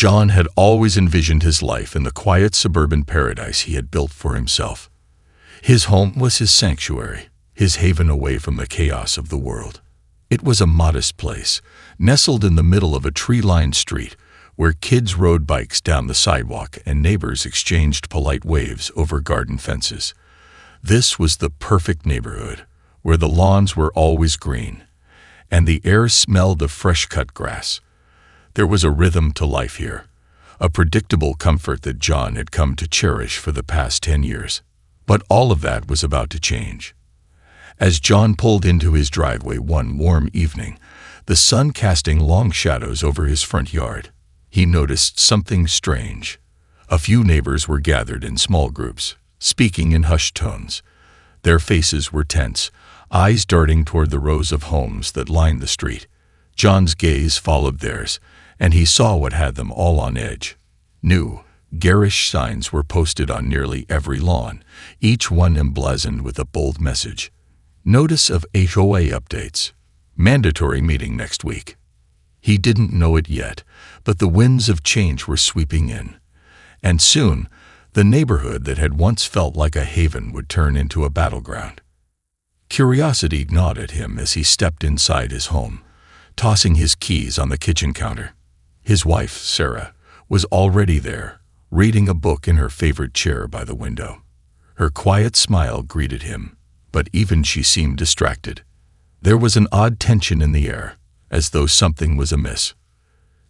John had always envisioned his life in the quiet suburban paradise he had built for himself. His home was his sanctuary, his haven away from the chaos of the world. It was a modest place, nestled in the middle of a tree-lined street, where kids rode bikes down the sidewalk and neighbors exchanged polite waves over garden fences. This was the perfect neighborhood, where the lawns were always green, and the air smelled of fresh-cut grass. There was a rhythm to life here, a predictable comfort that John had come to cherish for the past 10 years. But all of that was about to change. As John pulled into his driveway one warm evening, the sun casting long shadows over his front yard, he noticed something strange. A few neighbors were gathered in small groups, speaking in hushed tones. Their faces were tense, eyes darting toward the rows of homes that lined the street. John's gaze followed theirs, and he saw what had them all on edge. New, garish signs were posted on nearly every lawn, each one emblazoned with a bold message. Notice of HOA updates. Mandatory meeting next week. He didn't know it yet, but the winds of change were sweeping in. And soon, the neighborhood that had once felt like a haven would turn into a battleground. Curiosity gnawed at him as he stepped inside his home, tossing his keys on the kitchen counter. His wife, Sarah, was already there, reading a book in her favorite chair by the window. Her quiet smile greeted him, but even she seemed distracted. There was an odd tension in the air, as though something was amiss.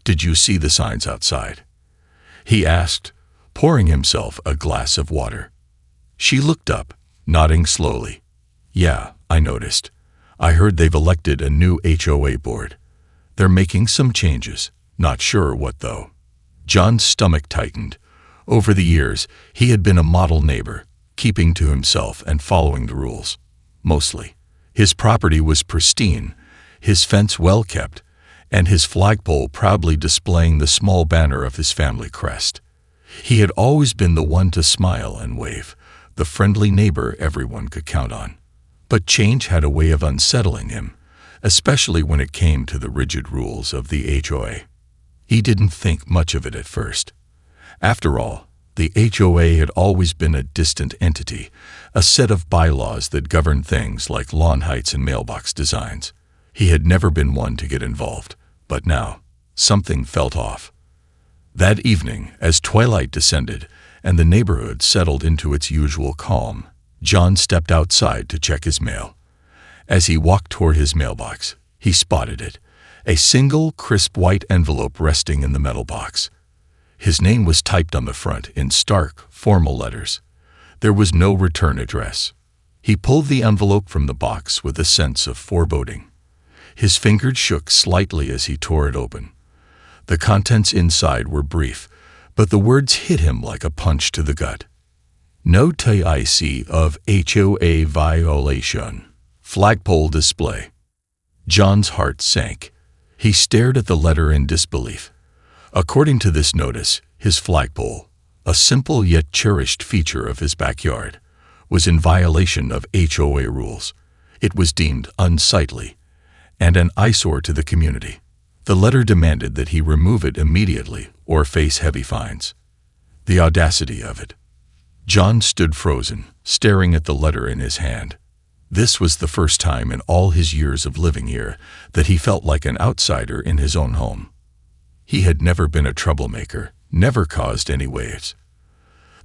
"Did you see the signs outside?" he asked, pouring himself a glass of water. She looked up, nodding slowly. "Yeah, I noticed. I heard they've elected a new HOA board. They're making some changes, not sure what though." John's stomach tightened. Over the years, he had been a model neighbor, keeping to himself and following the rules. Mostly. His property was pristine, his fence well kept, and his flagpole proudly displaying the small banner of his family crest. He had always been the one to smile and wave, the friendly neighbor everyone could count on. But change had a way of unsettling him, especially when it came to the rigid rules of the HOA. He didn't think much of it at first. After all, the HOA had always been a distant entity, a set of bylaws that governed things like lawn heights and mailbox designs. He had never been one to get involved, but now, something felt off. That evening, as twilight descended and the neighborhood settled into its usual calm, John stepped outside to check his mail. As he walked toward his mailbox, he spotted it, a single, crisp white envelope resting in the metal box. His name was typed on the front in stark, formal letters. There was no return address. He pulled the envelope from the box with a sense of foreboding. His fingers shook slightly as he tore it open. The contents inside were brief, but the words hit him like a punch to the gut. Notice of HOA violation. Flagpole display. John's heart sank. He stared at the letter in disbelief. According to this notice, his flagpole, a simple yet cherished feature of his backyard, was in violation of HOA rules. It was deemed unsightly and an eyesore to the community. The letter demanded that he remove it immediately or face heavy fines. The audacity of it. John stood frozen, staring at the letter in his hand. This was the first time in all his years of living here that he felt like an outsider in his own home. He had never been a troublemaker, never caused any waves.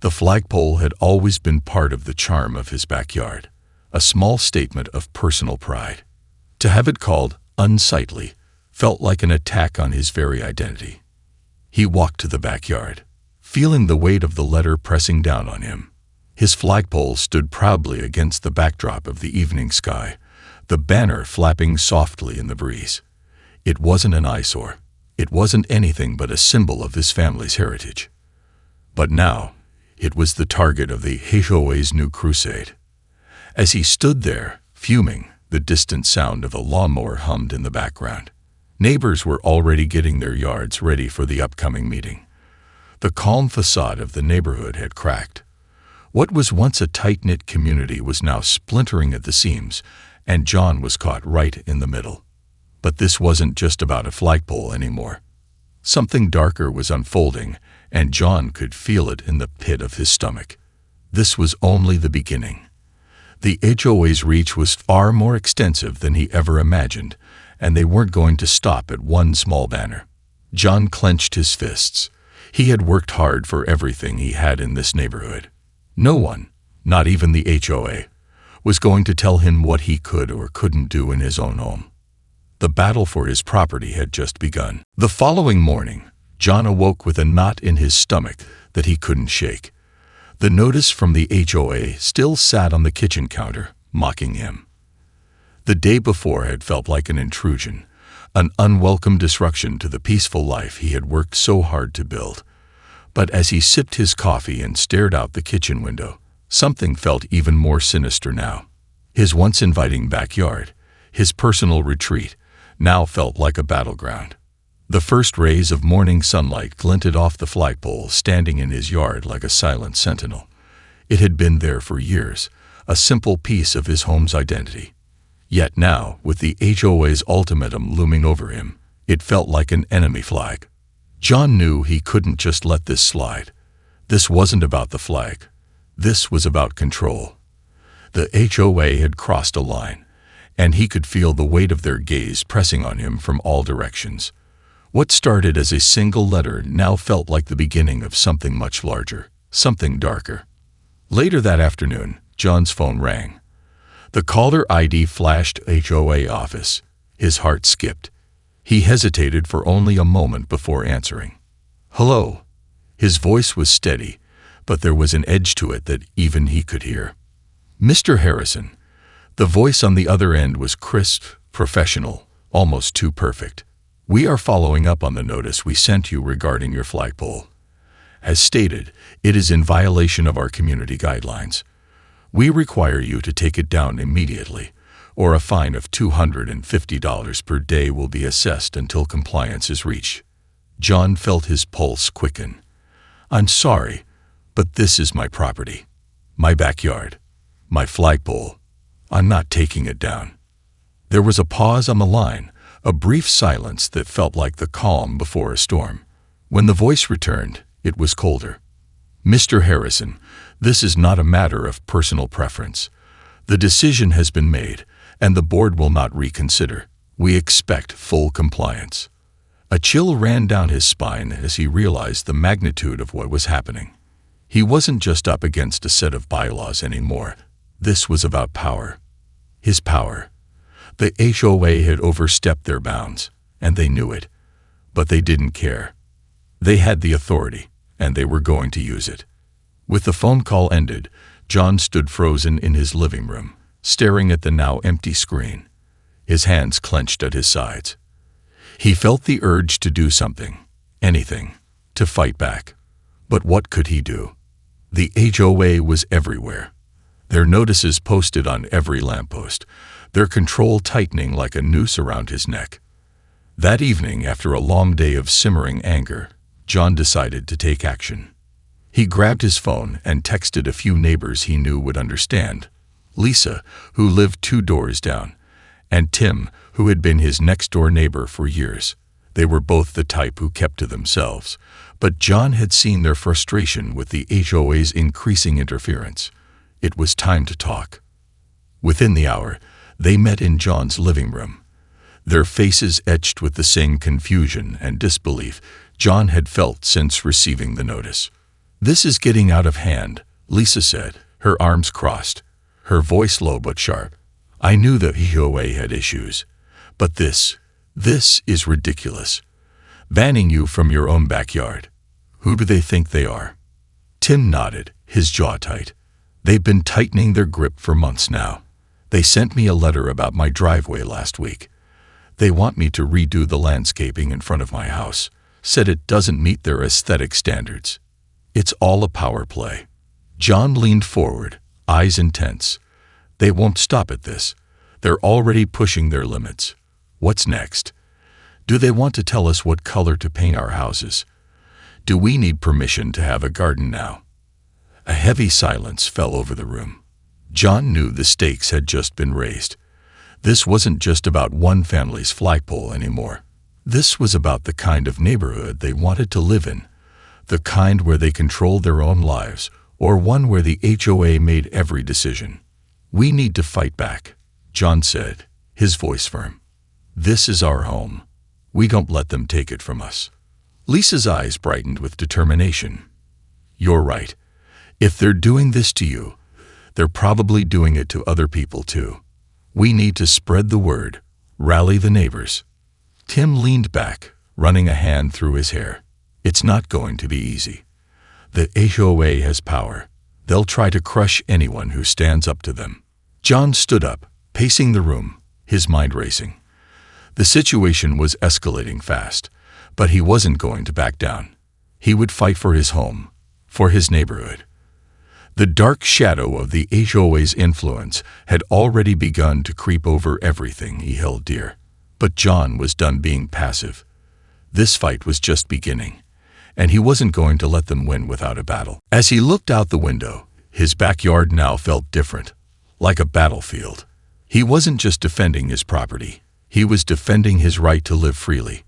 The flagpole had always been part of the charm of his backyard, a small statement of personal pride. To have it called unsightly felt like an attack on his very identity. He walked to the backyard, feeling the weight of the letter pressing down on him. His flagpole stood proudly against the backdrop of the evening sky, the banner flapping softly in the breeze. It wasn't an eyesore. It wasn't anything but a symbol of his family's heritage. But now, it was the target of the HOA's new crusade. As he stood there, fuming, the distant sound of a lawnmower hummed in the background. Neighbors were already getting their yards ready for the upcoming meeting. The calm facade of the neighborhood had cracked. What was once a tight-knit community was now splintering at the seams, and John was caught right in the middle. But this wasn't just about a flagpole anymore. Something darker was unfolding, and John could feel it in the pit of his stomach. This was only the beginning. The HOA's reach was far more extensive than he ever imagined, and they weren't going to stop at one small banner. John clenched his fists. He had worked hard for everything he had in this neighborhood. No one, not even the HOA, was going to tell him what he could or couldn't do in his own home. The battle for his property had just begun. The following morning, John awoke with a knot in his stomach that he couldn't shake. The notice from the HOA still sat on the kitchen counter, mocking him. The day before had felt like an intrusion, an unwelcome disruption to the peaceful life he had worked so hard to build. But as he sipped his coffee and stared out the kitchen window, something felt even more sinister now. His once inviting backyard, his personal retreat, now felt like a battleground. The first rays of morning sunlight glinted off the flagpole standing in his yard like a silent sentinel. It had been there for years, a simple piece of his home's identity. Yet now, with the HOA's ultimatum looming over him, it felt like an enemy flag. John knew he couldn't just let this slide. This wasn't about the flag. This was about control. The HOA had crossed a line, and he could feel the weight of their gaze pressing on him from all directions. What started as a single letter now felt like the beginning of something much larger, something darker. Later that afternoon, John's phone rang. The caller ID flashed HOA office. His heart skipped. He hesitated for only a moment before answering. "Hello." His voice was steady, but there was an edge to it that even he could hear. "Mr. Harrison." The voice on the other end was crisp, professional, almost too perfect. "We are following up on the notice we sent you regarding your flagpole. As stated, it is in violation of our community guidelines. We require you to take it down immediately, or a fine of $250 per day will be assessed until compliance is reached." John felt his pulse quicken. "I'm sorry, but this is my property, my backyard, my flagpole. I'm not taking it down." There was a pause on the line, a brief silence that felt like the calm before a storm. When the voice returned, it was colder. "Mr. Harrison, this is not a matter of personal preference. The decision has been made, and the board will not reconsider. We expect full compliance." A chill ran down his spine as he realized the magnitude of what was happening. He wasn't just up against a set of bylaws anymore. This was about power. His power. The HOA had overstepped their bounds, and they knew it. But they didn't care. They had the authority, and they were going to use it. With the phone call ended, John stood frozen in his living room, staring at the now empty screen. His hands clenched at his sides. He felt the urge to do something, anything, to fight back. But what could he do? The HOA was everywhere. Their notices posted on every lamppost, their control tightening like a noose around his neck. That evening, after a long day of simmering anger, John decided to take action. He grabbed his phone and texted a few neighbors he knew would understand. Lisa, who lived 2 doors down, and Tim, who had been his next-door neighbor for years. They were both the type who kept to themselves, but John had seen their frustration with the HOA's increasing interference. It was time to talk. Within the hour, they met in John's living room. Their faces etched with the same confusion and disbelief John had felt since receiving the notice. "This is getting out of hand," Lisa said, her arms crossed, her voice low but sharp. "I knew the HOA had issues, but this is ridiculous. Banning you from your own backyard. Who do they think they are?" Tim nodded, his jaw tight. "They've been tightening their grip for months now. They sent me a letter about my driveway last week. They want me to redo the landscaping in front of my house, said it doesn't meet their aesthetic standards. It's all a power play." John leaned forward, eyes intense. "They won't stop at this. They're already pushing their limits. What's next? Do they want to tell us what color to paint our houses? Do we need permission to have a garden now?" A heavy silence fell over the room. John knew the stakes had just been raised. This wasn't just about one family's flagpole anymore. This was about the kind of neighborhood they wanted to live in, the kind where they controlled their own lives, or one where the HOA made every decision. "We need to fight back," John said, his voice firm. "This is our home. We don't let them take it from us." Lisa's eyes brightened with determination. "You're right. If they're doing this to you, they're probably doing it to other people too. We need to spread the word, rally the neighbors." Tim leaned back, running a hand through his hair. "It's not going to be easy. The HOA has power. They'll try to crush anyone who stands up to them." John stood up, pacing the room, his mind racing. The situation was escalating fast, but he wasn't going to back down. He would fight for his home, for his neighborhood. The dark shadow of the HOA's influence had already begun to creep over everything he held dear. But John was done being passive. This fight was just beginning, and he wasn't going to let them win without a battle. As he looked out the window, his backyard now felt different, like a battlefield. He wasn't just defending his property, he was defending his right to live freely.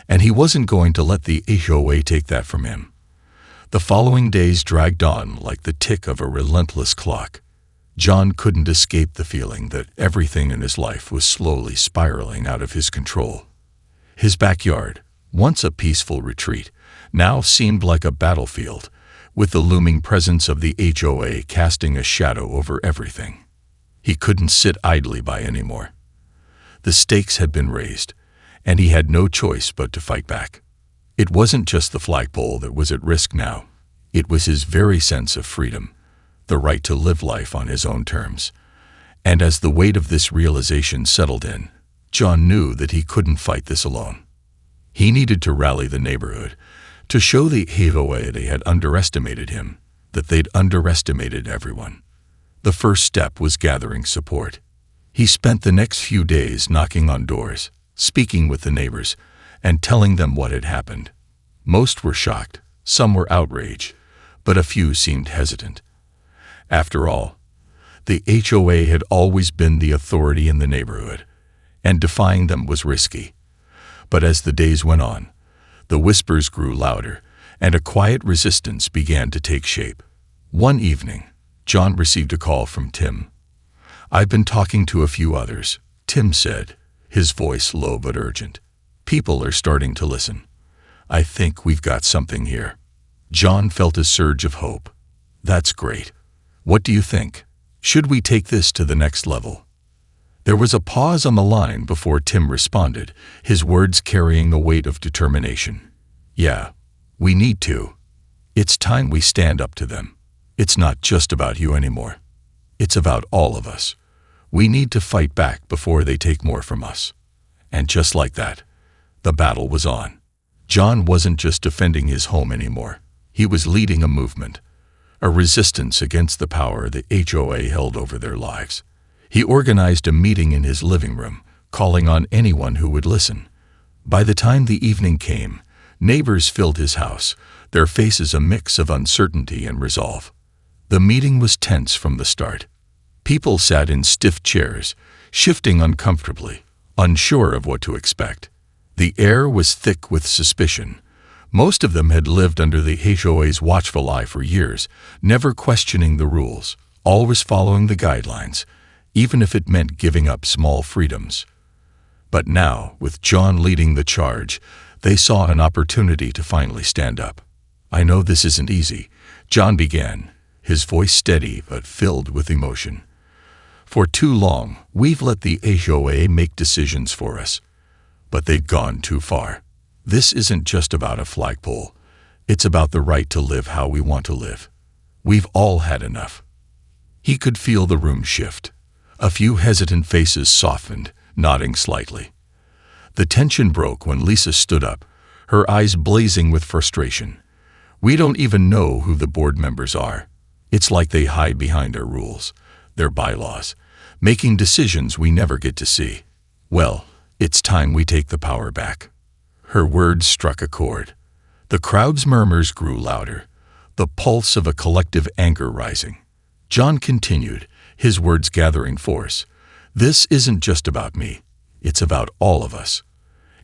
And he wasn't going to let the HOA take that from him. The following days dragged on like the tick of a relentless clock. John couldn't escape the feeling that everything in his life was slowly spiraling out of his control. His backyard, once a peaceful retreat, now seemed like a battlefield, with the looming presence of the HOA casting a shadow over everything. He couldn't sit idly by anymore. The stakes had been raised, and he had no choice but to fight back. It wasn't just the flagpole that was at risk now. It was his very sense of freedom, the right to live life on his own terms. And as the weight of this realization settled in, John knew that he couldn't fight this alone. He needed to rally the neighborhood, to show the HOA they had underestimated him, that they'd underestimated everyone. The first step was gathering support. He spent the next few days knocking on doors, speaking with the neighbors, and telling them what had happened. Most were shocked, some were outraged, but a few seemed hesitant. After all, the HOA had always been the authority in the neighborhood, and defying them was risky. But as the days went on, the whispers grew louder, and a quiet resistance began to take shape. One evening, John received a call from Tim. "I've been talking to a few others," Tim said, his voice low but urgent. "People are starting to listen. I think we've got something here." John felt a surge of hope. "That's great. What do you think? Should we take this to the next level?" There was a pause on the line before Tim responded, his words carrying the weight of determination. "Yeah, we need to. It's time we stand up to them. It's not just about you anymore. It's about all of us. We need to fight back before they take more from us." And just like that, the battle was on. John wasn't just defending his home anymore. He was leading a movement, a resistance against the power the HOA held over their lives. He organized a meeting in his living room, calling on anyone who would listen. By the time the evening came, neighbors filled his house, their faces a mix of uncertainty and resolve. The meeting was tense from the start. People sat in stiff chairs, shifting uncomfortably, unsure of what to expect. The air was thick with suspicion. Most of them had lived under the HOA's watchful eye for years, never questioning the rules, always following the guidelines, even if it meant giving up small freedoms. But now, with John leading the charge, they saw an opportunity to finally stand up. "I know this isn't easy," John began, his voice steady but filled with emotion. "For too long, we've let the HOA make decisions for us, but they've gone too far. This isn't just about a flagpole. It's about the right to live how we want to live. We've all had enough." He could feel the room shift. A few hesitant faces softened, nodding slightly. The tension broke when Lisa stood up, her eyes blazing with frustration. "We don't even know who the board members are. It's like they hide behind their rules, their bylaws, making decisions we never get to see. Well, it's time we take the power back." Her words struck a chord. The crowd's murmurs grew louder, the pulse of a collective anger rising. John continued, his words gathering force. "This isn't just about me. It's about all of us.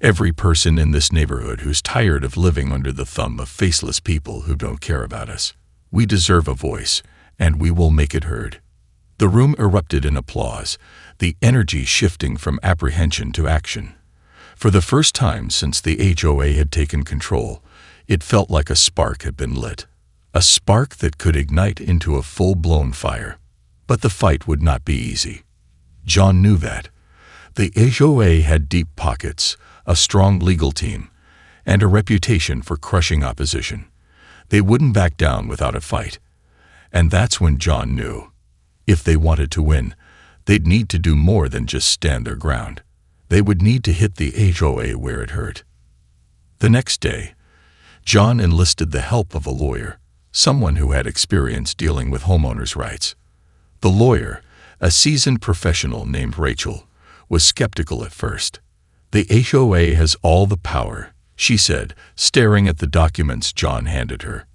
Every person in this neighborhood who's tired of living under the thumb of faceless people who don't care about us. We deserve a voice, and we will make it heard." The room erupted in applause, the energy shifting from apprehension to action. For the first time since the HOA had taken control, it felt like a spark had been lit. A spark that could ignite into a full-blown fire. But the fight would not be easy. John knew that. The HOA had deep pockets, a strong legal team, and a reputation for crushing opposition. They wouldn't back down without a fight. And that's when John knew. If they wanted to win, they'd need to do more than just stand their ground. They would need to hit the HOA where it hurt. The next day, John enlisted the help of a lawyer, someone who had experience dealing with homeowners' rights. The lawyer, a seasoned professional named Rachel, was skeptical at first. "The HOA has all the power," she said, staring at the documents John handed her.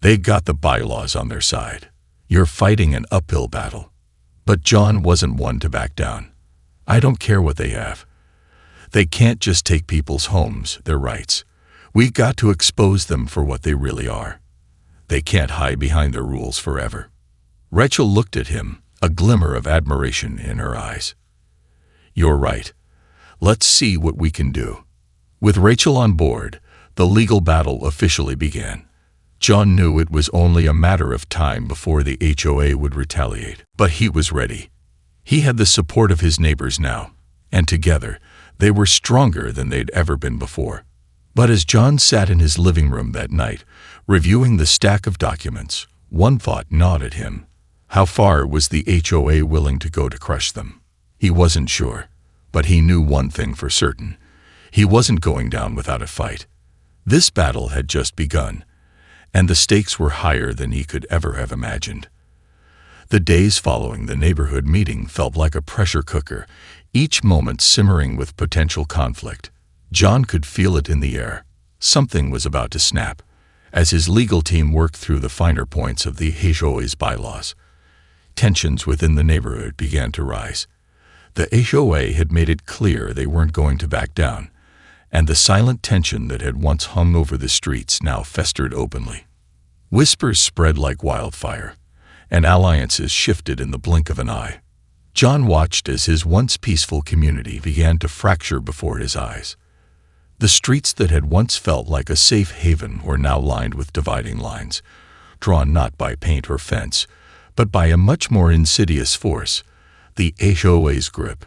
"They got the bylaws on their side. You're fighting an uphill battle." But John wasn't one to back down. "I don't care what they have. They can't just take people's homes, their rights. We got to expose them for what they really are. They can't hide behind their rules forever." Rachel looked at him, a glimmer of admiration in her eyes. "You're right. Let's see what we can do." With Rachel on board, the legal battle officially began. John knew it was only a matter of time before the HOA would retaliate, but he was ready. He had the support of his neighbors now, and together, they were stronger than they'd ever been before. But as John sat in his living room that night, reviewing the stack of documents, one thought gnawed at him. How far was the HOA willing to go to crush them? He wasn't sure, but he knew one thing for certain. He wasn't going down without a fight. This battle had just begun, and the stakes were higher than he could ever have imagined. The days following the neighborhood meeting felt like a pressure cooker, each moment simmering with potential conflict. John could feel it in the air. Something was about to snap, as his legal team worked through the finer points of the HOA's bylaws. Tensions within the neighborhood began to rise. The HOA had made it clear they weren't going to back down, and the silent tension that had once hung over the streets now festered openly. Whispers spread like wildfire, and alliances shifted in the blink of an eye. John watched as his once peaceful community began to fracture before his eyes. The streets that had once felt like a safe haven were now lined with dividing lines, drawn not by paint or fence, but by a much more insidious force, the HOA's grip.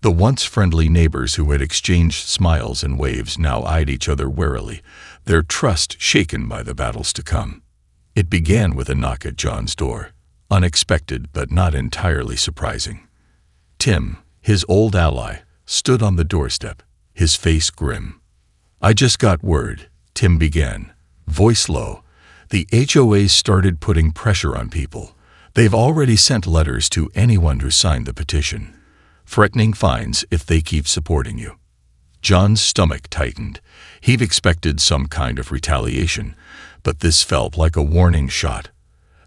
The once friendly neighbors who had exchanged smiles and waves now eyed each other warily, their trust shaken by the battles to come. It began with a knock at John's door, unexpected but not entirely surprising. Tim, his old ally, stood on the doorstep, his face grim. "I just got word," Tim began, voice low. "The HOA's started putting pressure on people. They've already sent letters to anyone who signed the petition, threatening fines if they keep supporting you." John's stomach tightened. He'd expected some kind of retaliation, but this felt like a warning shot,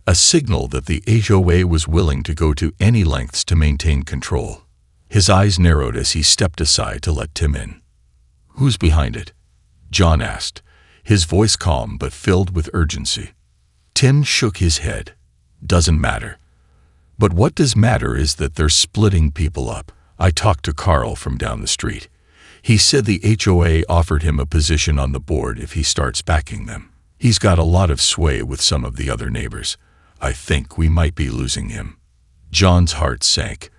a signal that the HOA was willing to go to any lengths to maintain control. His eyes narrowed as he stepped aside to let Tim in. "Who's behind it?" John asked, his voice calm but filled with urgency. Tim shook his head. "Doesn't matter. But what does matter is that they're splitting people up. I talked to Carl from down the street. He said the HOA offered him a position on the board if he starts backing them. He's got a lot of sway with some of the other neighbors. I think we might be losing him." John's heart sank.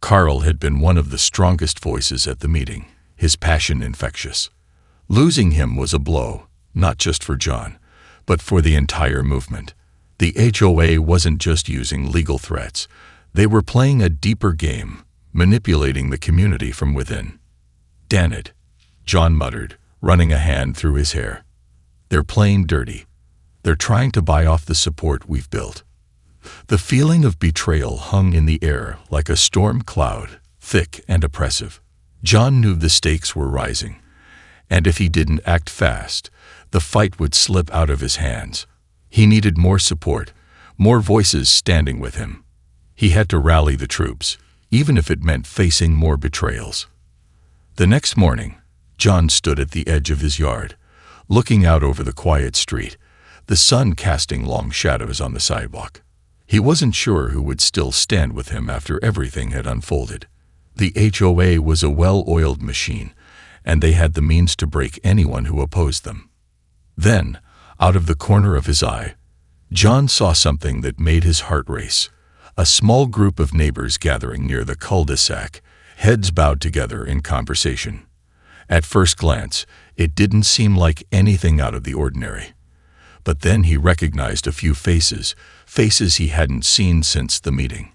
Carl had been one of the strongest voices at the meeting, his passion infectious. Losing him was a blow, not just for John, but for the entire movement. The HOA wasn't just using legal threats. They were playing a deeper game, manipulating the community from within. "Damn it," John muttered, running a hand through his hair. "They're playing dirty. They're trying to buy off the support we've built." The feeling of betrayal hung in the air like a storm cloud, thick and oppressive. John knew the stakes were rising, and if he didn't act fast, the fight would slip out of his hands. He needed more support, more voices standing with him. He had to rally the troops, even if it meant facing more betrayals. The next morning, John stood at the edge of his yard, looking out over the quiet street, the sun casting long shadows on the sidewalk. He wasn't sure who would still stand with him after everything had unfolded. The HOA was a well-oiled machine, and they had the means to break anyone who opposed them. Then, out of the corner of his eye, John saw something that made his heart race. A small group of neighbors gathering near the cul-de-sac, heads bowed together in conversation. At first glance, it didn't seem like anything out of the ordinary. But then he recognized a few faces he hadn't seen since the meeting.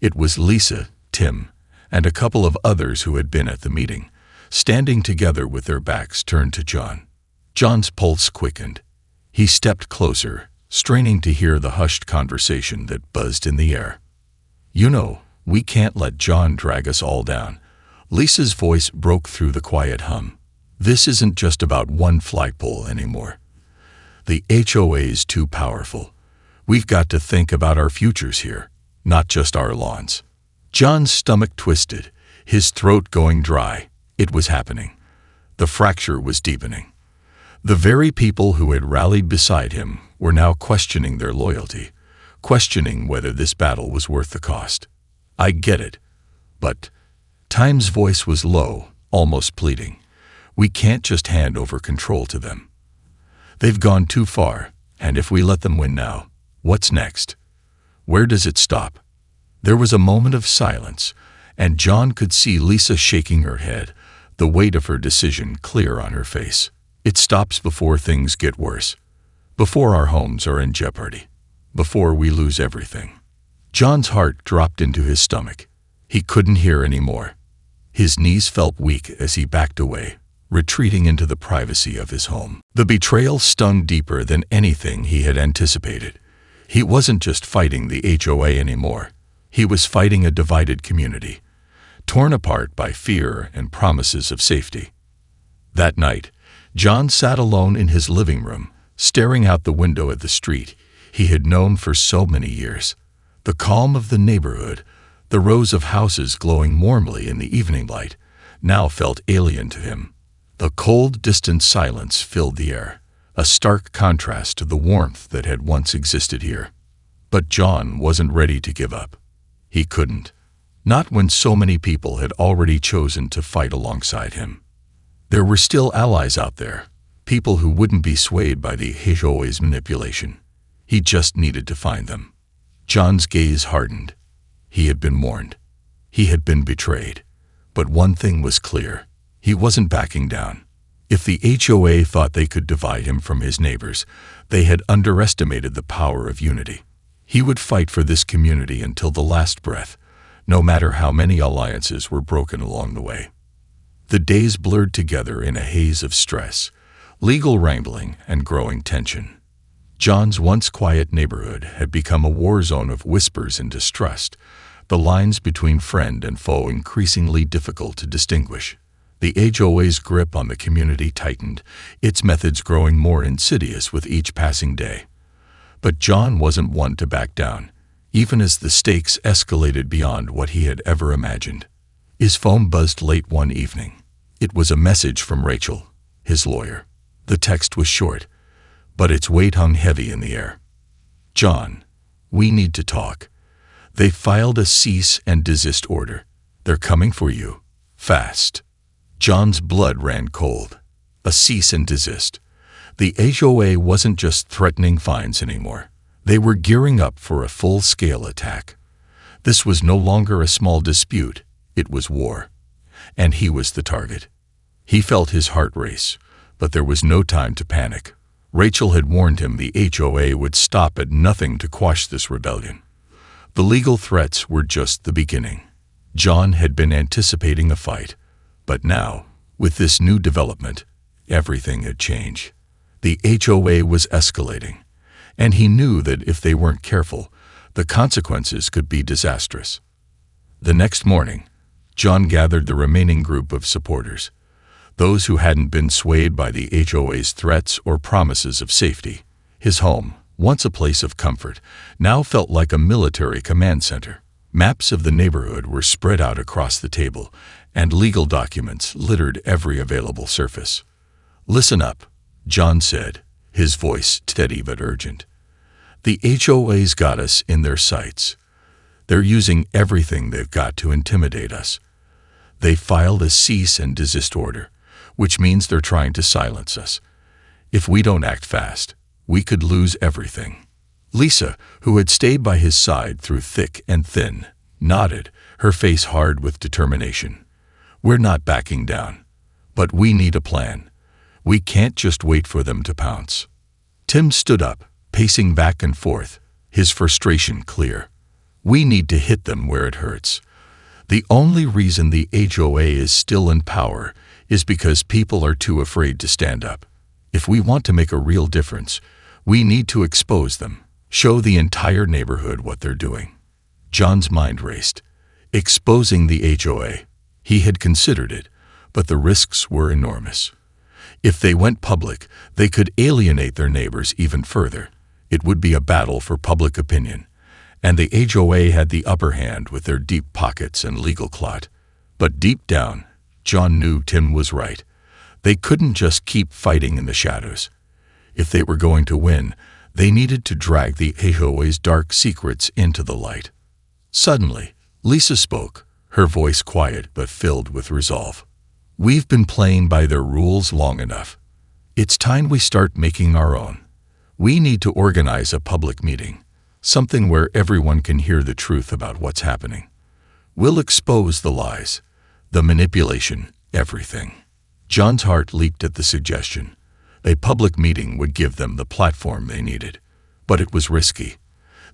It was Lisa, Tim, and a couple of others who had been at the meeting, standing together with their backs turned to John. John's pulse quickened. He stepped closer, straining to hear the hushed conversation that buzzed in the air. "You know, we can't let John drag us all down." Lisa's voice broke through the quiet hum. "This isn't just about one flagpole anymore. The HOA is too powerful. We've got to think about our futures here, not just our lawns." John's stomach twisted, his throat going dry. It was happening. The fracture was deepening. The very people who had rallied beside him were now questioning their loyalty, questioning whether this battle was worth the cost. "I get it, but..." Time's voice was low, almost pleading. "We can't just hand over control to them. They've gone too far, and if we let them win now, what's next? Where does it stop?" There was a moment of silence, and John could see Lisa shaking her head, the weight of her decision clear on her face. "It stops before things get worse, before our homes are in jeopardy, before we lose everything." John's heart dropped into his stomach. He couldn't hear anymore. His knees felt weak as he backed away, retreating into the privacy of his home. The betrayal stung deeper than anything he had anticipated. He wasn't just fighting the HOA anymore. He was fighting a divided community, torn apart by fear and promises of safety. That night, John sat alone in his living room, staring out the window at the street he had known for so many years. The calm of the neighborhood, the rows of houses glowing warmly in the evening light, now felt alien to him. The cold, distant silence filled the air, a stark contrast to the warmth that had once existed here. But John wasn't ready to give up. He couldn't. Not when so many people had already chosen to fight alongside him. There were still allies out there, people who wouldn't be swayed by the HOA's manipulation. He just needed to find them. John's gaze hardened. He had been warned. He had been betrayed. But one thing was clear. He wasn't backing down. If the HOA thought they could divide him from his neighbors, they had underestimated the power of unity. He would fight for this community until the last breath, no matter how many alliances were broken along the way. The days blurred together in a haze of stress, legal wrangling, and growing tension. John's once quiet neighborhood had become a war zone of whispers and distrust, the lines between friend and foe increasingly difficult to distinguish. The HOA's grip on the community tightened, its methods growing more insidious with each passing day. But John wasn't one to back down, even as the stakes escalated beyond what he had ever imagined. His phone buzzed late one evening. It was a message from Rachel, his lawyer. The text was short, but its weight hung heavy in the air. "John, we need to talk. They filed a cease and desist order. They're coming for you. Fast." John's blood ran cold. A cease and desist. The HOA wasn't just threatening fines anymore. They were gearing up for a full-scale attack. This was no longer a small dispute. It was war. And he was the target. He felt his heart race, but there was no time to panic. Rachel had warned him the HOA would stop at nothing to quash this rebellion. The legal threats were just the beginning. John had been anticipating a fight, but now, with this new development, everything had changed. The HOA was escalating, and he knew that if they weren't careful, the consequences could be disastrous. The next morning, John gathered the remaining group of supporters, those who hadn't been swayed by the HOA's threats or promises of safety. His home, once a place of comfort, now felt like a military command center. Maps of the neighborhood were spread out across the table, and legal documents littered every available surface. "Listen up," John said, his voice steady but urgent. "The HOA's got us in their sights. They're using everything they've got to intimidate us. They filed a cease and desist order, which means they're trying to silence us. If we don't act fast, we could lose everything." Lisa, who had stayed by his side through thick and thin, nodded, her face hard with determination. "We're not backing down. But we need a plan. We can't just wait for them to pounce." Tim stood up, pacing back and forth, his frustration clear. "We need to hit them where it hurts. The only reason the HOA is still in power is because people are too afraid to stand up. If we want to make a real difference, we need to expose them, show the entire neighborhood what they're doing." John's mind raced. Exposing the HOA. He had considered it, but the risks were enormous. If they went public, they could alienate their neighbors even further. It would be a battle for public opinion, and the HOA had the upper hand with their deep pockets and legal clout. But deep down, John knew Tim was right. They couldn't just keep fighting in the shadows. If they were going to win, they needed to drag the HOA's dark secrets into the light. Suddenly, Lisa spoke, her voice quiet but filled with resolve. "We've been playing by their rules long enough. It's time we start making our own. We need to organize a public meeting, something where everyone can hear the truth about what's happening. We'll expose the lies, the manipulation, everything." John's heart leaped at the suggestion. A public meeting would give them the platform they needed. But it was risky.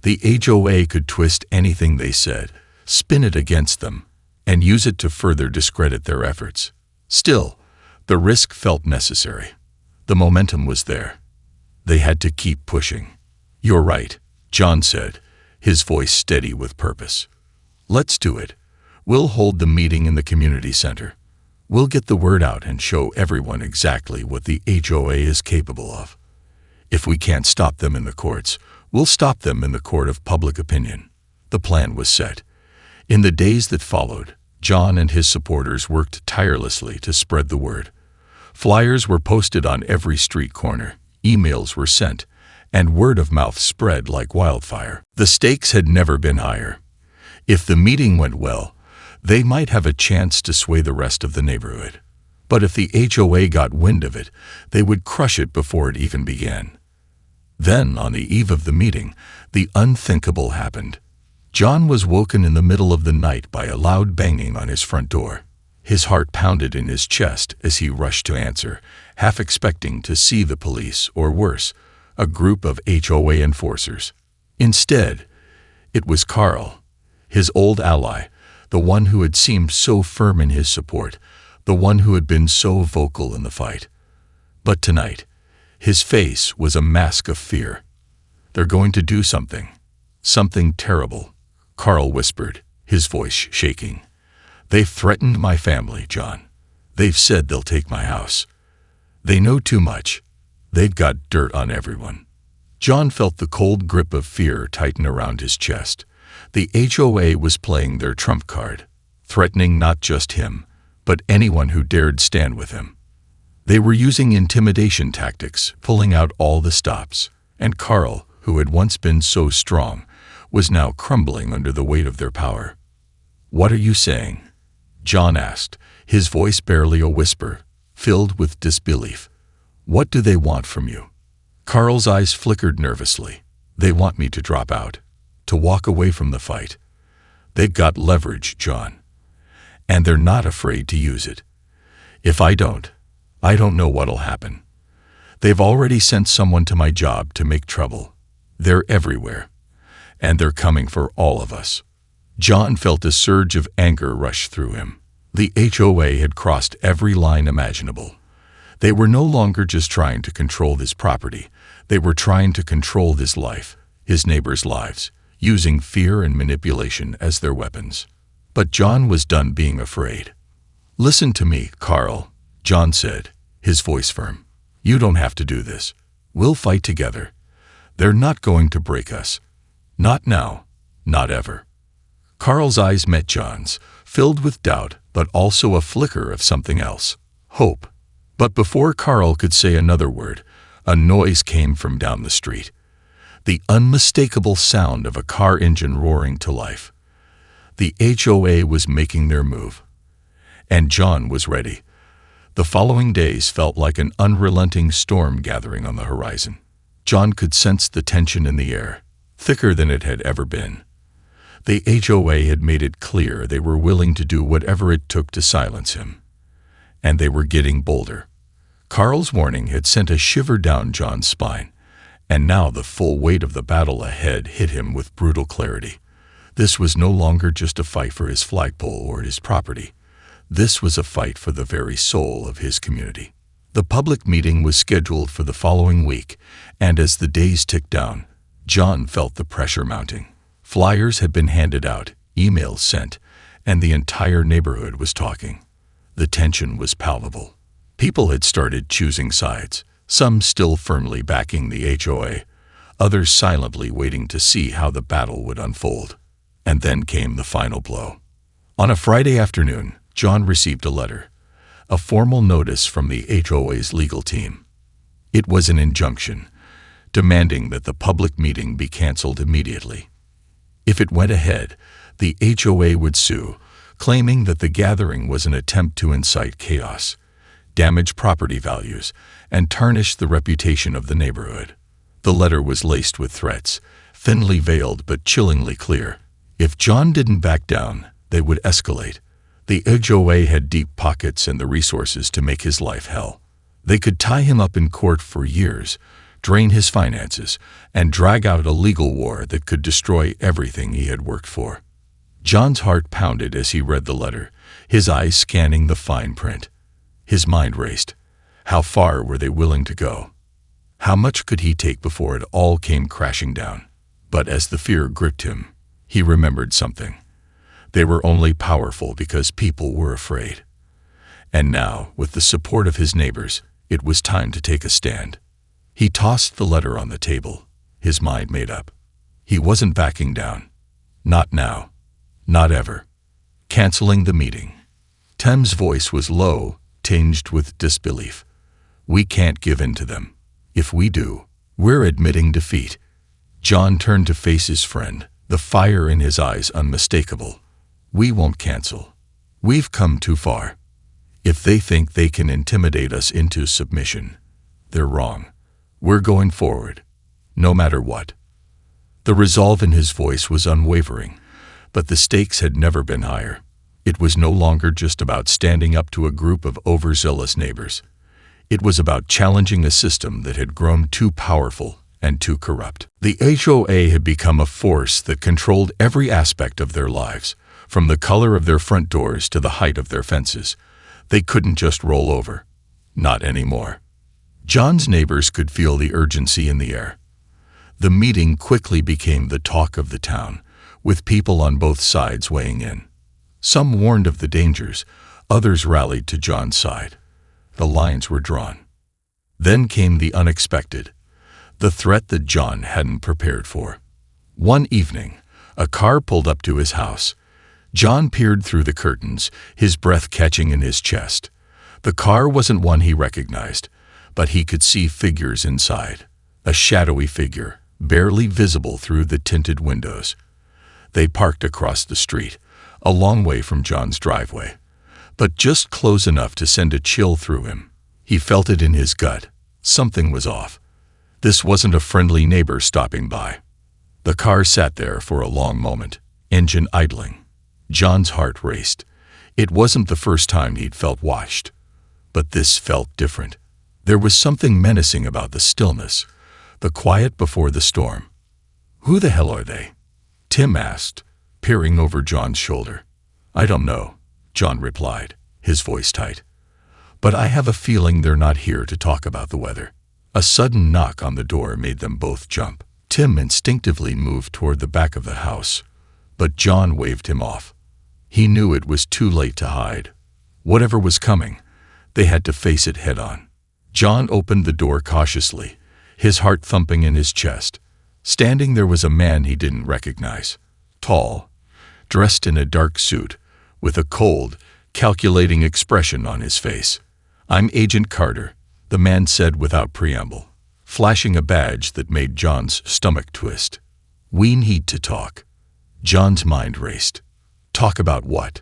The HOA could twist anything they said, spin it against them, and use it to further discredit their efforts. Still, the risk felt necessary. The momentum was there. They had to keep pushing. "You're right," John said, his voice steady with purpose. "Let's do it. We'll hold the meeting in the community center. We'll get the word out and show everyone exactly what the HOA is capable of. If we can't stop them in the courts, we'll stop them in the court of public opinion." The plan was set. In the days that followed, John and his supporters worked tirelessly to spread the word. Flyers were posted on every street corner, emails were sent, and word of mouth spread like wildfire. The stakes had never been higher. If the meeting went well, they might have a chance to sway the rest of the neighborhood. But if the HOA got wind of it, they would crush it before it even began. Then, on the eve of the meeting, the unthinkable happened. John was woken in the middle of the night by a loud banging on his front door. His heart pounded in his chest as he rushed to answer, half expecting to see the police, or worse, a group of HOA enforcers. Instead, it was Carl, his old ally, the one who had seemed so firm in his support, the one who had been so vocal in the fight. But tonight, his face was a mask of fear. "They're going to do something. Something terrible," Carl whispered, his voice shaking. "They've threatened my family, John. They've said they'll take my house. They know too much. They've got dirt on everyone." John felt the cold grip of fear tighten around his chest. The HOA was playing their trump card, threatening not just him, but anyone who dared stand with him. They were using intimidation tactics, pulling out all the stops, and Carl, who had once been so strong, was now crumbling under the weight of their power. "What are you saying?" John asked, his voice barely a whisper, filled with disbelief. "What do they want from you?" Carl's eyes flickered nervously. "They want me to drop out, to walk away from the fight. They've got leverage, John, and they're not afraid to use it. If I don't know what'll happen. They've already sent someone to my job to make trouble. They're everywhere, and they're coming for all of us." John felt a surge of anger rush through him. The HOA had crossed every line imaginable. They were no longer just trying to control this property. They were trying to control this life, his neighbors' lives, using fear and manipulation as their weapons. But John was done being afraid. "Listen to me, Carl," John said, his voice firm. "You don't have to do this. We'll fight together. They're not going to break us. Not now, not ever." Carl's eyes met John's, filled with doubt but also a flicker of something else, hope. But before Carl could say another word, a noise came from down the street. The unmistakable sound of a car engine roaring to life. The HOA was making their move. And John was ready. The following days felt like an unrelenting storm gathering on the horizon. John could sense the tension in the air, thicker than it had ever been. The HOA had made it clear they were willing to do whatever it took to silence him. And they were getting bolder. Carl's warning had sent a shiver down John's spine, and now the full weight of the battle ahead hit him with brutal clarity. This was no longer just a fight for his flagpole or his property. This was a fight for the very soul of his community. The public meeting was scheduled for the following week, and as the days ticked down, John felt the pressure mounting. Flyers had been handed out, emails sent, and the entire neighborhood was talking. The tension was palpable. People had started choosing sides, some still firmly backing the HOA, others silently waiting to see how the battle would unfold. And then came the final blow. On a Friday afternoon, John received a letter, a formal notice from the HOA's legal team. It was an injunction, demanding that the public meeting be canceled immediately. If it went ahead, the HOA would sue, claiming that the gathering was an attempt to incite chaos, damage property values, and tarnish the reputation of the neighborhood. The letter was laced with threats, thinly veiled but chillingly clear. If John didn't back down, they would escalate. The HOA had deep pockets and the resources to make his life hell. They could tie him up in court for years, drain his finances, and drag out a legal war that could destroy everything he had worked for. John's heart pounded as he read the letter, his eyes scanning the fine print. His mind raced. How far were they willing to go? How much could he take before it all came crashing down? But as the fear gripped him, he remembered something. They were only powerful because people were afraid. And now, with the support of his neighbors, it was time to take a stand. He tossed the letter on the table, his mind made up. He wasn't backing down. Not now. Not ever. Canceling the meeting. Tim's voice was low, tinged with disbelief. We can't give in to them. If we do, we're admitting defeat. John turned to face his friend, the fire in his eyes unmistakable. We won't cancel. We've come too far. If they think they can intimidate us into submission, they're wrong. We're going forward, no matter what. The resolve in his voice was unwavering, but the stakes had never been higher. It was no longer just about standing up to a group of overzealous neighbors. It was about challenging a system that had grown too powerful and too corrupt. The HOA had become a force that controlled every aspect of their lives, from the color of their front doors to the height of their fences. They couldn't just roll over. Not anymore. John's neighbors could feel the urgency in the air. The meeting quickly became the talk of the town, with people on both sides weighing in. Some warned of the dangers, others rallied to John's side. The lines were drawn. Then came the unexpected, the threat that John hadn't prepared for. One evening, a car pulled up to his house. John peered through the curtains, his breath catching in his chest. The car wasn't one he recognized, but he could see figures inside, a shadowy figure, barely visible through the tinted windows. They parked across the street, a long way from John's driveway, but just close enough to send a chill through him. He felt it in his gut. Something was off. This wasn't a friendly neighbor stopping by. The car sat there for a long moment, engine idling. John's heart raced. It wasn't the first time he'd felt watched, but this felt different. There was something menacing about the stillness, the quiet before the storm. Who the hell are they? Tim asked, peering over John's shoulder. I don't know, John replied, his voice tight. But I have a feeling they're not here to talk about the weather. A sudden knock on the door made them both jump. Tim instinctively moved toward the back of the house, but John waved him off. He knew it was too late to hide. Whatever was coming, they had to face it head-on. John opened the door cautiously, his heart thumping in his chest. Standing there was a man he didn't recognize. Tall, dressed in a dark suit, with a cold, calculating expression on his face. "I'm Agent Carter," the man said without preamble, flashing a badge that made John's stomach twist. "We need to talk." John's mind raced. "Talk about what?"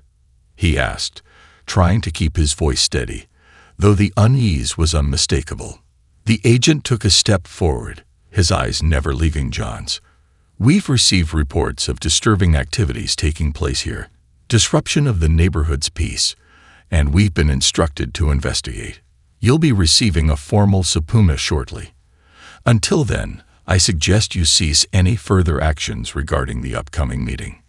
he asked, trying to keep his voice steady, though the unease was unmistakable. The agent took a step forward, his eyes never leaving John's. "We've received reports of disturbing activities taking place here, disruption of the neighborhood's peace, and we've been instructed to investigate. You'll be receiving a formal subpoena shortly. Until then, I suggest you cease any further actions regarding the upcoming meeting."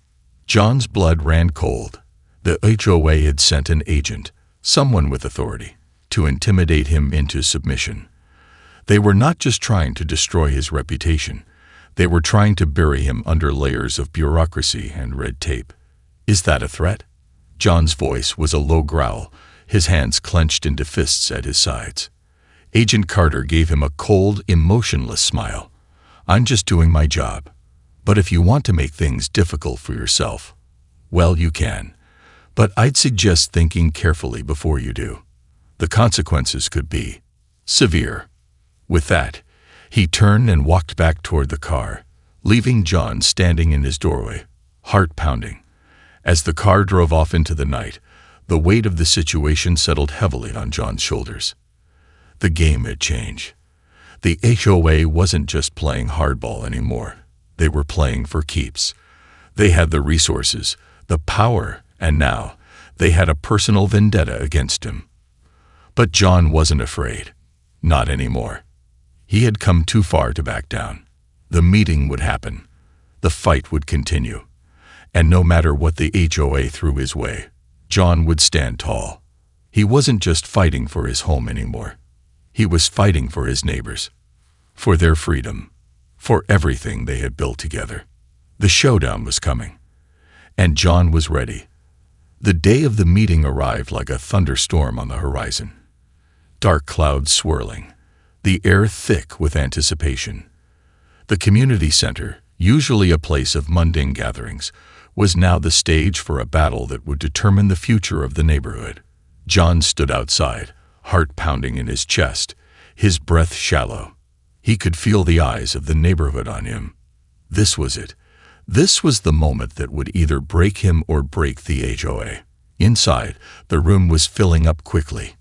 John's blood ran cold. The HOA had sent an agent, someone with authority, to intimidate him into submission. They were not just trying to destroy his reputation, they were trying to bury him under layers of bureaucracy and red tape. "Is that a threat?" John's voice was a low growl, his hands clenched into fists at his sides. Agent Carter gave him a cold, emotionless smile. "I'm just doing my job. But if you want to make things difficult for yourself, well, you can. But I'd suggest thinking carefully before you do. The consequences could be severe." With that, he turned and walked back toward the car, leaving John standing in his doorway, heart pounding. As the car drove off into the night, the weight of the situation settled heavily on John's shoulders. The game had changed. The HOA wasn't just playing hardball anymore. They were playing for keeps. They had the resources, the power, and now they had a personal vendetta against him. But John wasn't afraid. Not anymore. He had come too far to back down. The meeting would happen. The fight would continue. And no matter what the HOA threw his way, John would stand tall. He wasn't just fighting for his home anymore. He was fighting for his neighbors, for their freedom, for everything they had built together. The showdown was coming, and John was ready. The day of the meeting arrived like a thunderstorm on the horizon. Dark clouds swirling, the air thick with anticipation. The community center, usually a place of mundane gatherings, was now the stage for a battle that would determine the future of the neighborhood. John stood outside, heart pounding in his chest, his breath shallow. He could feel the eyes of the neighborhood on him. This was it. This was the moment that would either break him or break the HOA. Inside, the room was filling up quickly.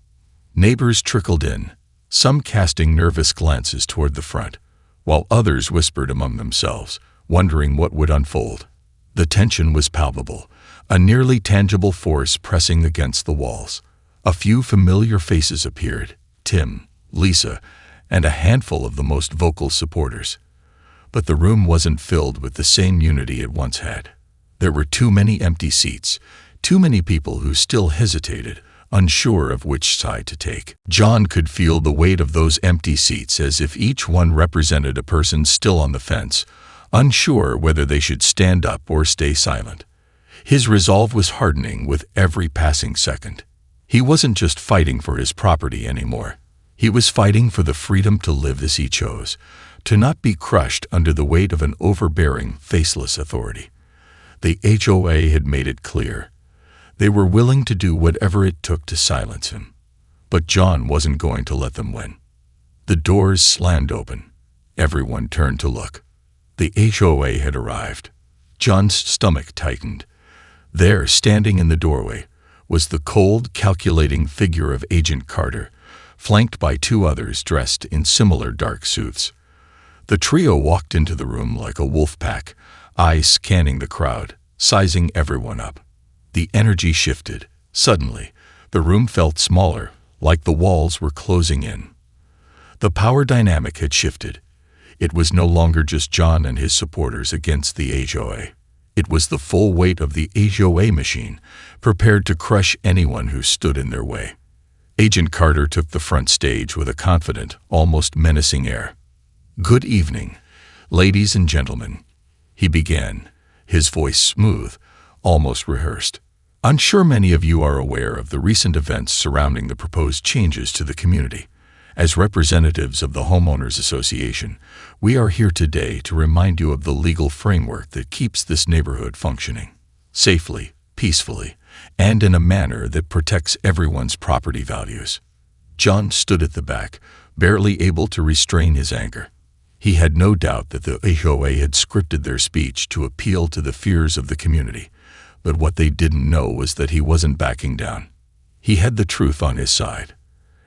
Neighbors trickled in, some casting nervous glances toward the front, while others whispered among themselves, wondering what would unfold. The tension was palpable, a nearly tangible force pressing against the walls. A few familiar faces appeared, Tim, Lisa, and a handful of the most vocal supporters. But the room wasn't filled with the same unity it once had. There were too many empty seats, too many people who still hesitated, unsure of which side to take. John could feel the weight of those empty seats as if each one represented a person still on the fence, unsure whether they should stand up or stay silent. His resolve was hardening with every passing second. He wasn't just fighting for his property anymore. He was fighting for the freedom to live as he chose, to not be crushed under the weight of an overbearing, faceless authority. The HOA had made it clear. They were willing to do whatever it took to silence him. But John wasn't going to let them win. The doors slammed open. Everyone turned to look. The HOA had arrived. John's stomach tightened. There, standing in the doorway, was the cold, calculating figure of Agent Carter, flanked by two others dressed in similar dark suits. The trio walked into the room like a wolf pack, eyes scanning the crowd, sizing everyone up. The energy shifted. Suddenly, the room felt smaller, like the walls were closing in. The power dynamic had shifted. It was no longer just John and his supporters against the HOA. It was the full weight of the HOA machine, prepared to crush anyone who stood in their way. Agent Carter took the front stage with a confident, almost menacing air. "Good evening, ladies and gentlemen," he began, his voice smooth, almost rehearsed. "I'm sure many of you are aware of the recent events surrounding the proposed changes to the community. As representatives of the Homeowners Association, we are here today to remind you of the legal framework that keeps this neighborhood functioning safely, peacefully, and in a manner that protects everyone's property values. John stood at the back, barely able to restrain his anger. He had no doubt that the HOA had scripted their speech to appeal to the fears of the community, but what they didn't know was that he wasn't backing down. He had the truth on his side,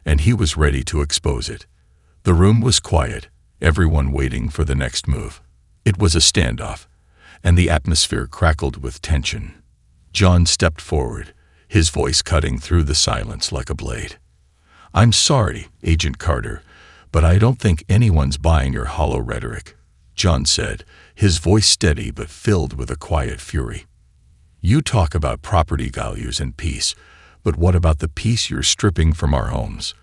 and he was ready to expose it. The room was quiet, everyone waiting for the next move. It was a standoff, and the atmosphere crackled with tension. John stepped forward, his voice cutting through the silence like a blade. "I'm sorry, Agent Carter, but I don't think anyone's buying your hollow rhetoric," John said, his voice steady but filled with a quiet fury. "You talk about property values and peace, but what about the peace you're stripping from our homes?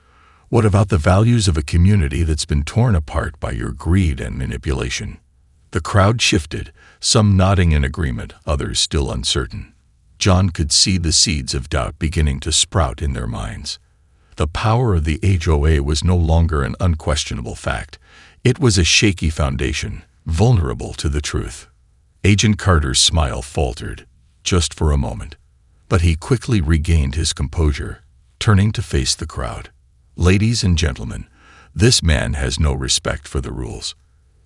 What about the values of a community that's been torn apart by your greed and manipulation?" The crowd shifted, some nodding in agreement, others still uncertain. John could see the seeds of doubt beginning to sprout in their minds. The power of the HOA was no longer an unquestionable fact. It was a shaky foundation, vulnerable to the truth. Agent Carter's smile faltered, just for a moment, but he quickly regained his composure, turning to face the crowd. "Ladies and gentlemen, this man has no respect for the rules.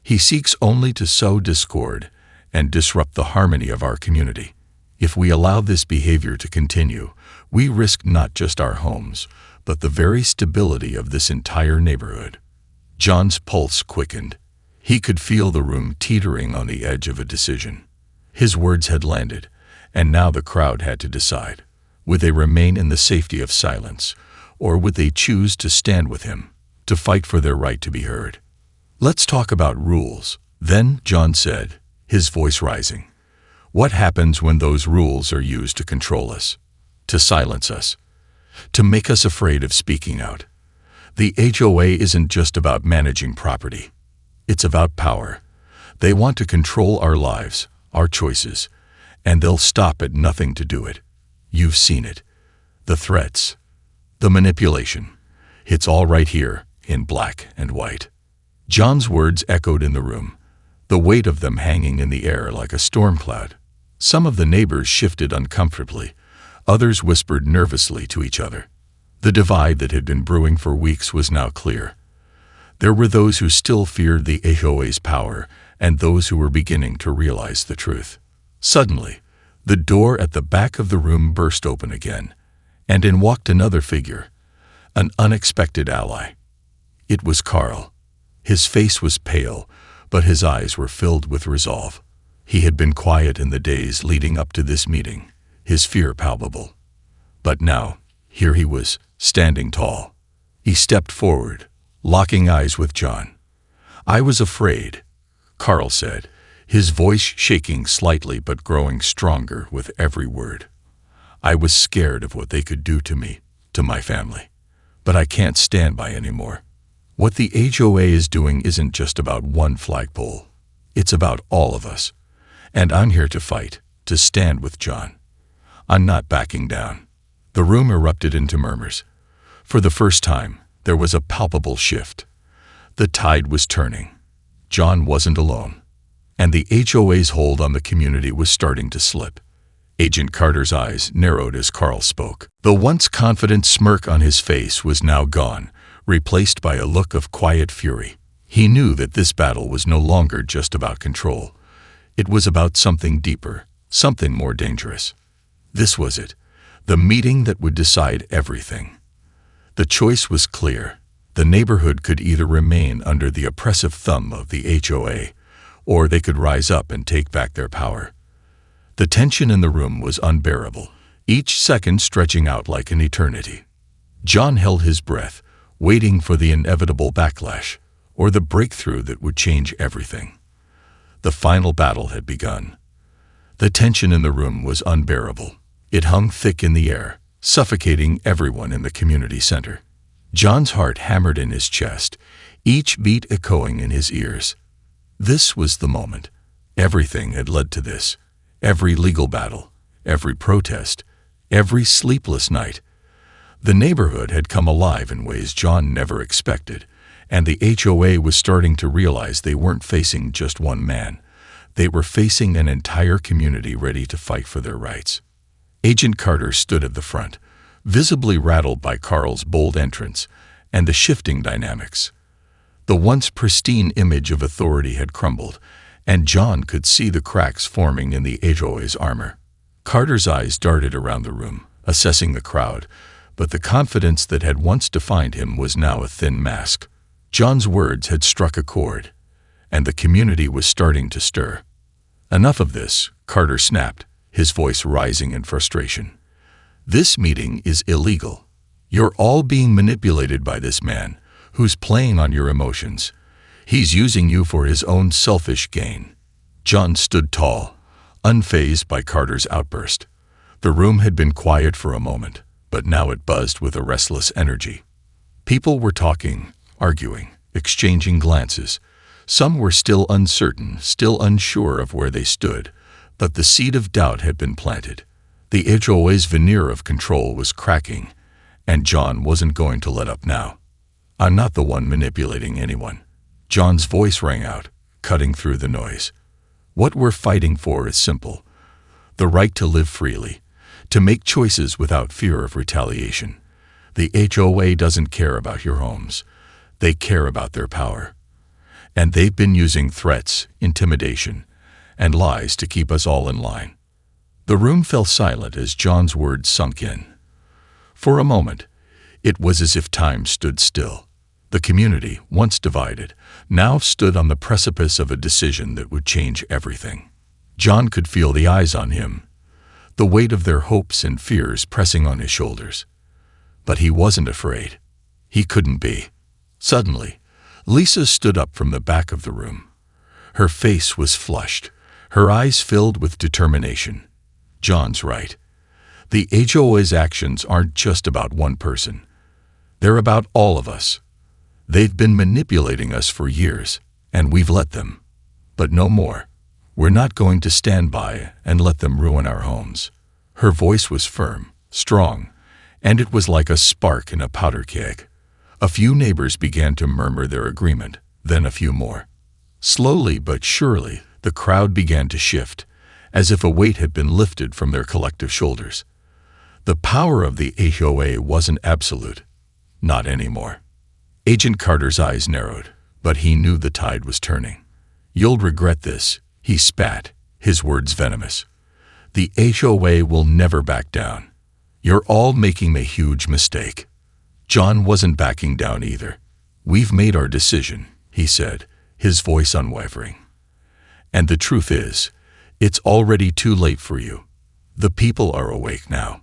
He seeks only to sow discord and disrupt the harmony of our community. If we allow this behavior to continue, we risk not just our homes, but the very stability of this entire neighborhood." John's pulse quickened. He could feel the room teetering on the edge of a decision. His words had landed, and now the crowd had to decide. Would they remain in the safety of silence, or would they choose to stand with him, to fight for their right to be heard? "Let's talk about rules," then John said, his voice rising. "What happens when those rules are used to control us, to silence us, to make us afraid of speaking out? The HOA isn't just about managing property. It's about power. They want to control our lives, our choices, and they'll stop at nothing to do it. You've seen it. The threats, the manipulation. It's all right here, in black and white." John's words echoed in the room, the weight of them hanging in the air like a storm cloud. Some of the neighbors shifted uncomfortably. Others whispered nervously to each other. The divide that had been brewing for weeks was now clear. There were those who still feared the HOA's power, and those who were beginning to realize the truth. Suddenly, the door at the back of the room burst open again, and in walked another figure, an unexpected ally. It was Carl. His face was pale, but his eyes were filled with resolve. He had been quiet in the days leading up to this meeting, his fear palpable. But now, here he was, standing tall. He stepped forward, locking eyes with John. "I was afraid," Carl said, his voice shaking slightly but growing stronger with every word. "I was scared of what they could do to me, to my family. But I can't stand by anymore. What the HOA is doing isn't just about one flagpole. It's about all of us. And I'm here to fight, to stand with John. I'm not backing down." The room erupted into murmurs. For the first time, there was a palpable shift. The tide was turning. John wasn't alone. And the HOA's hold on the community was starting to slip. Agent Carter's eyes narrowed as Carl spoke. The once confident smirk on his face was now gone, replaced by a look of quiet fury. He knew that this battle was no longer just about control. It was about something deeper, something more dangerous. This was it, the meeting that would decide everything. The choice was clear. The neighborhood could either remain under the oppressive thumb of the HOA, or they could rise up and take back their power. The tension in the room was unbearable, each second stretching out like an eternity. John held his breath, waiting for the inevitable backlash, or the breakthrough that would change everything. The final battle had begun. The tension in the room was unbearable. It hung thick in the air, suffocating everyone in the community center. John's heart hammered in his chest, each beat echoing in his ears. This was the moment. Everything had led to this. Every legal battle, every protest, every sleepless night. The neighborhood had come alive in ways John never expected, and the HOA was starting to realize they weren't facing just one man. They were facing an entire community ready to fight for their rights. Agent Carter stood at the front, visibly rattled by Carl's bold entrance and the shifting dynamics. The once pristine image of authority had crumbled, and John could see the cracks forming in the HOA's armor. Carter's eyes darted around the room, assessing the crowd, but the confidence that had once defined him was now a thin mask. John's words had struck a chord, and the community was starting to stir. "Enough of this," Carter snapped, his voice rising in frustration. "This meeting is illegal. You're all being manipulated by this man, who's playing on your emotions. He's using you for his own selfish gain." John stood tall, unfazed by Carter's outburst. The room had been quiet for a moment, but now it buzzed with a restless energy. People were talking, arguing, exchanging glances. Some were still uncertain, still unsure of where they stood, but the seed of doubt had been planted. The HOA's veneer of control was cracking, and John wasn't going to let up now. "I'm not the one manipulating anyone." John's voice rang out, cutting through the noise. "What we're fighting for is simple: the right to live freely, to make choices without fear of retaliation. The HOA doesn't care about your homes. They care about their power. And they've been using threats, intimidation, and lies to keep us all in line." The room fell silent as John's words sunk in. For a moment, it was as if time stood still. The community, once divided, now stood on the precipice of a decision that would change everything. John could feel the eyes on him, the weight of their hopes and fears pressing on his shoulders. But he wasn't afraid. He couldn't be. Suddenly, Lisa stood up from the back of the room. Her face was flushed, her eyes filled with determination. "John's right. The HOA's actions aren't just about one person. They're about all of us. They've been manipulating us for years, and we've let them. But no more. We're not going to stand by and let them ruin our homes." Her voice was firm, strong, and it was like a spark in a powder keg. A few neighbors began to murmur their agreement, then a few more. Slowly but surely, the crowd began to shift, as if a weight had been lifted from their collective shoulders. The power of the HOA wasn't absolute. Not anymore. Agent Carter's eyes narrowed, but he knew the tide was turning. "You'll regret this," he spat, his words venomous. "The HOA will never back down. You're all making a huge mistake." John wasn't backing down either. "We've made our decision," he said, his voice unwavering. "And the truth is, it's already too late for you. The people are awake now.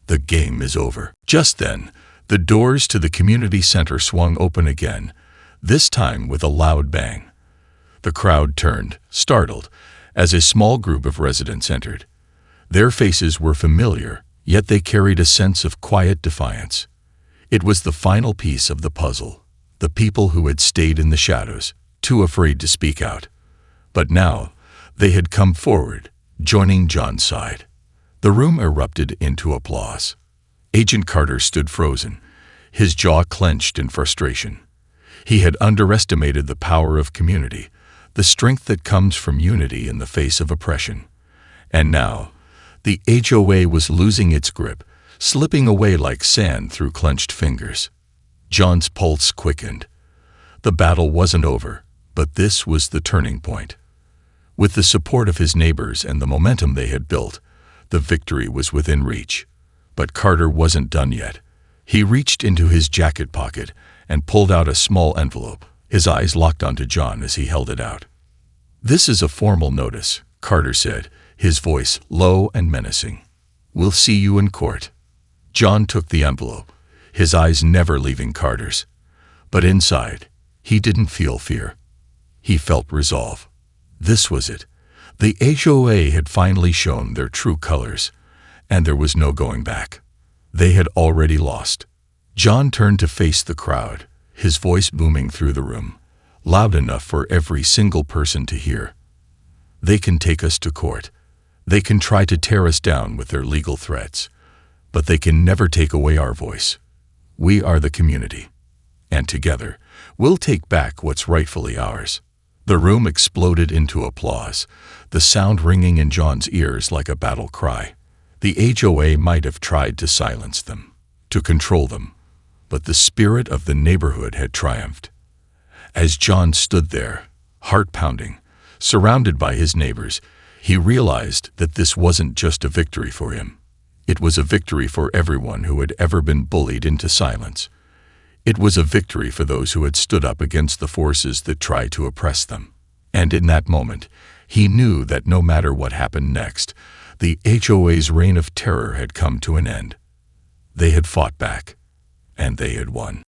The game is over." Just then, the doors to the community center swung open again, this time with a loud bang. The crowd turned, startled, as a small group of residents entered. Their faces were familiar, yet they carried a sense of quiet defiance. It was the final piece of the puzzle, the people who had stayed in the shadows, too afraid to speak out. But now, they had come forward, joining John's side. The room erupted into applause. Agent Carter stood frozen, his jaw clenched in frustration. He had underestimated the power of community, the strength that comes from unity in the face of oppression. And now, the HOA was losing its grip, slipping away like sand through clenched fingers. John's pulse quickened. The battle wasn't over, but this was the turning point. With the support of his neighbors and the momentum they had built, the victory was within reach. But Carter wasn't done yet. He reached into his jacket pocket and pulled out a small envelope, his eyes locked onto John as he held it out. "This is a formal notice," Carter said, his voice low and menacing. "We'll see you in court." John took the envelope, his eyes never leaving Carter's. But inside, he didn't feel fear. He felt resolve. This was it. The HOA had finally shown their true colors, and there was no going back. They had already lost. John turned to face the crowd, his voice booming through the room, loud enough for every single person to hear. "They can take us to court. They can try to tear us down with their legal threats, but they can never take away our voice. We are the community, and together, we'll take back what's rightfully ours." The room exploded into applause, the sound ringing in John's ears like a battle cry. The HOA might have tried to silence them, to control them, but the spirit of the neighborhood had triumphed. As John stood there, heart pounding, surrounded by his neighbors, he realized that this wasn't just a victory for him. It was a victory for everyone who had ever been bullied into silence. It was a victory for those who had stood up against the forces that tried to oppress them. And in that moment, he knew that no matter what happened next, the HOA's reign of terror had come to an end. They had fought back, and they had won.